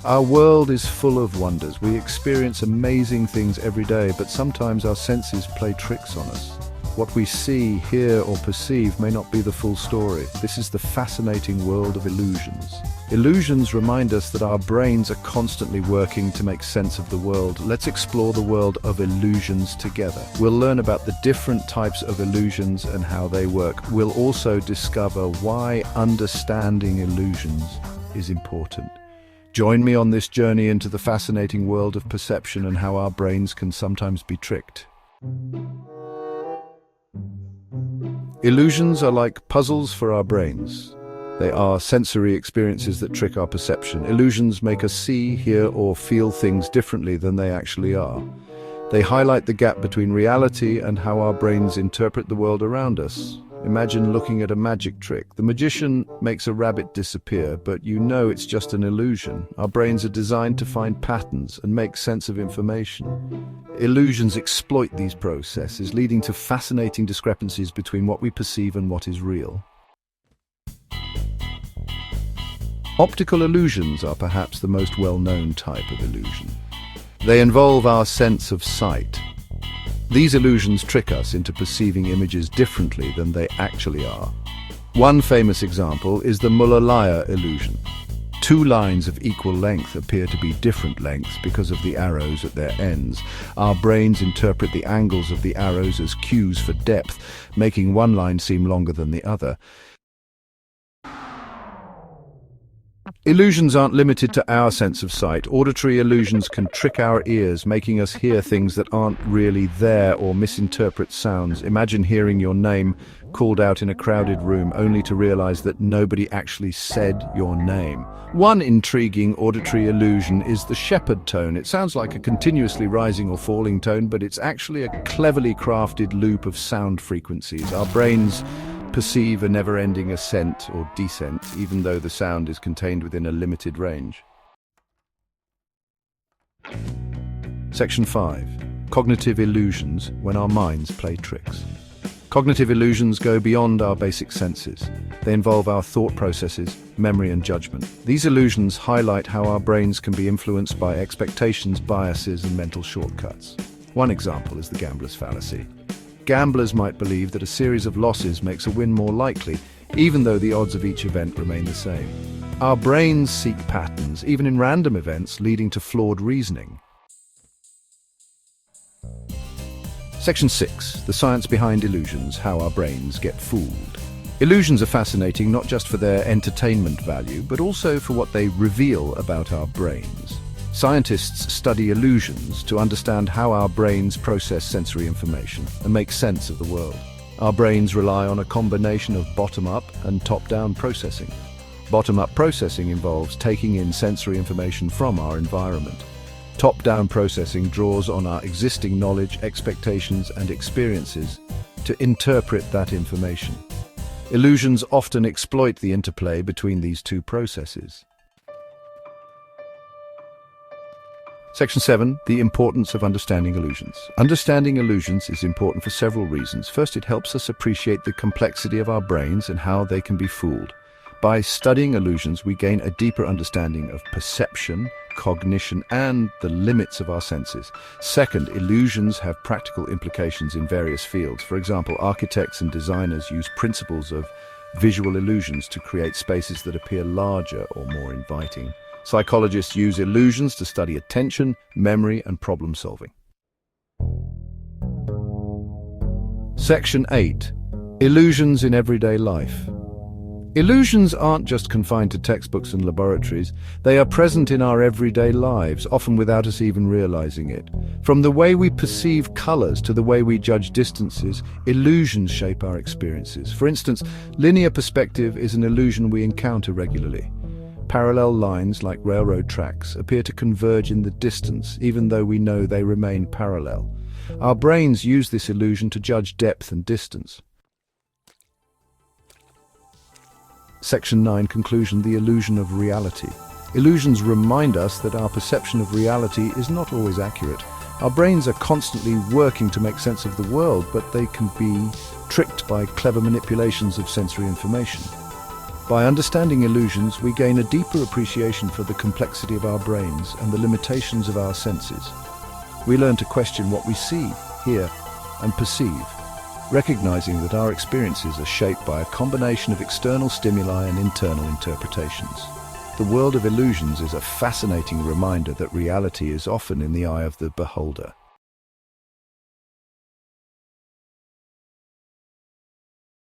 Our world is full of wonders. We experience amazing things every day, but sometimes our senses play tricks on us. What we see, hear, or perceive may not be the full story. This is the fascinating world of illusions. Illusions remind us that our brains are constantly working to make sense of the world. Let's explore the world of illusions together. We'll learn about the different types of illusions and how they work. We'll also discover why understanding illusions is important. Join me on this journey into the fascinating world of perception and how our brains can sometimes be tricked. Illusions are like puzzles for our brains. They are sensory experiences that trick our perception. Illusions make us see, hear, or feel things differently than they actually are. They highlight the gap between reality and how our brains interpret the world around us. Imagine looking at a magic trick. The magician makes a rabbit disappear, but you know it's just an illusion. Our brains are designed to find patterns and make sense of information. Illusions exploit these processes, leading to fascinating discrepancies between what we perceive and what is real. Optical illusions are perhaps the most well-known type of illusion. They involve our sense of sight. These illusions trick us into perceiving images differently than they actually are. One famous example is the Muller-Lyer illusion. Two lines of equal length appear to be different lengths because of the arrows at their ends. Our brains interpret the angles of the arrows as cues for depth, making one line seem longer than the other. Illusions aren't limited to our sense of sight. Auditory illusions can trick our ears, making us hear things that aren't really there or misinterpret sounds. Imagine hearing your name called out in a crowded room only to realize that nobody actually said your name. One intriguing auditory illusion is the shepherd tone. It sounds like a continuously rising or falling tone, but it's actually a cleverly crafted loop of sound frequencies. Our brains perceive a never-ending ascent or descent, even though the sound is contained within a limited range. Section 5. Cognitive illusions when our minds play tricks. Cognitive illusions go beyond our basic senses. They involve our thought processes, memory, and judgment. These illusions highlight how our brains can be influenced by expectations, biases, and mental shortcuts. One example is the gambler's fallacy. Gamblers might believe that a series of losses makes a win more likely, even though the odds of each event remain the same. Our brains seek patterns, even in random events, leading to flawed reasoning. Section 6. The science behind illusions, how our brains get fooled. Illusions are fascinating not just for their entertainment value, but also for what they reveal about our brains. Scientists study illusions to understand how our brains process sensory information and make sense of the world. Our brains rely on a combination of bottom-up and top-down processing. Bottom-up processing involves taking in sensory information from our environment. Top-down processing draws on our existing knowledge, expectations, and experiences to interpret that information. Illusions often exploit the interplay between these two processes. Section 7. The importance of understanding illusions. Understanding illusions is important for several reasons. First, it helps us appreciate the complexity of our brains and how they can be fooled. By studying illusions, we gain a deeper understanding of perception, cognition, and the limits of our senses. Second, illusions have practical implications in various fields. For example, architects and designers use principles of visual illusions to create spaces that appear larger or more inviting. Psychologists use illusions to study attention, memory, and problem solving. Section 8. Illusions in everyday life. Illusions aren't just confined to textbooks and laboratories. They are present in our everyday lives, often without us even realizing it. From the way we perceive colors to the way we judge distances, illusions shape our experiences. For instance, linear perspective is an illusion we encounter regularly. Parallel lines, like railroad tracks, appear to converge in the distance, even though we know they remain parallel. Our brains use this illusion to judge depth and distance. Section 9. Conclusion. The illusion of reality. Illusions remind us that our perception of reality is not always accurate. Our brains are constantly working to make sense of the world, but they can be tricked by clever manipulations of sensory information. By understanding illusions, we gain a deeper appreciation for the complexity of our brains and the limitations of our senses. We learn to question what we see, hear, and perceive, recognizing that our experiences are shaped by a combination of external stimuli and internal interpretations. The world of illusions is a fascinating reminder that reality is often in the eye of the beholder.